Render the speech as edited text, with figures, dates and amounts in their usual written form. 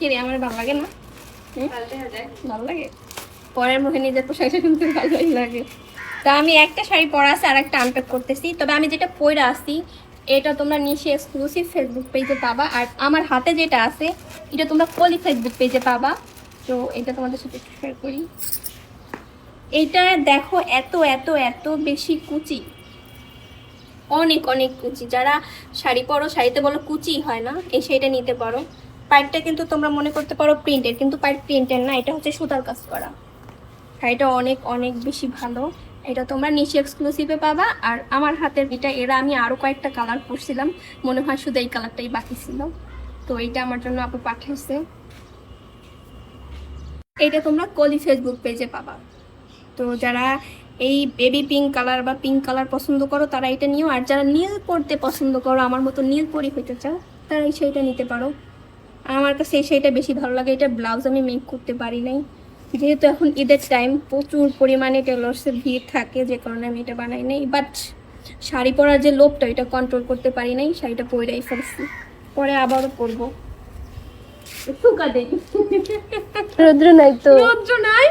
কিরে আমার ভালো লাগে না? ভালো লাগে, পরের মুখে নিজের পোশাকটা কিন্তু ভালোই লাগে। তা আমি একটা শাড়ি পরা আছে আর একটা আনপ্যাক করতেছি। তবে আমি যেটা পরে আসি এটা তোমরা নিশি এক্সক্লুসিভ ফেসবুক পেজে পাবা, আর আমার হাতে যেটা আছে এটা তোমরা কলি ফেসবুক পেজে পাবা। তো এটা তোমাদের সাথে শেয়ার করি। এইটা দেখো এত এত এত বেশি কুচি, অনেক অনেক কুচি। যারা শাড়ি পরো, শাড়িতে বলো কুচি হয় না, এই শাড়িটা নিতে পারো। পাইপটা কিন্তু তোমরা মনে করতে পারো প্রিন্টের, কিন্তু পাইপ প্রিন্টের না, এটা হচ্ছে সুতার কাজ করা। শাড়িটা অনেক অনেক বেশি ভালো। এটা তোমরা নিশি এক্সক্লুসিভে পাবা। আর আমার হাতের এটা এরা আমি আরও কয়েকটা কালার পরছিলাম, মনে হয় শুধু এই কালারটাই বাকি ছিল, তো এইটা আমার জন্য আপু পাঠিয়েছে। এইটা তোমরা কলি ফেসবুক পেজে পাবা। তো যারা এই বেবি পিঙ্ক কালার বা পিঙ্ক কালার পছন্দ করো তারা এটা নিও, আর যারা নীল পরতে পছন্দ করো, আমার মতো নীল পরি হইতে চাও, তারা এই শাড়িটা নিতে পারো। আমার কাছে এই শাড়িটা বেশি ভালো লাগে। এটা ব্লাউজ আমি মেক করতে পারি নাই, যেহেতু এখন ঈদের টাইম প্রচুর পরিমাণে টেলর্সের ভিড় থাকে, যে কারণে আমি এটা বানাই নাই। বাট শাড়ি পরার যে লোভটা এটা কন্ট্রোল করতে পারি নাই, শাড়িটা পরেই ফেলছি, পরে আবারও পরবো। রৌদ্র নাই তো, রৌদ্র নাই।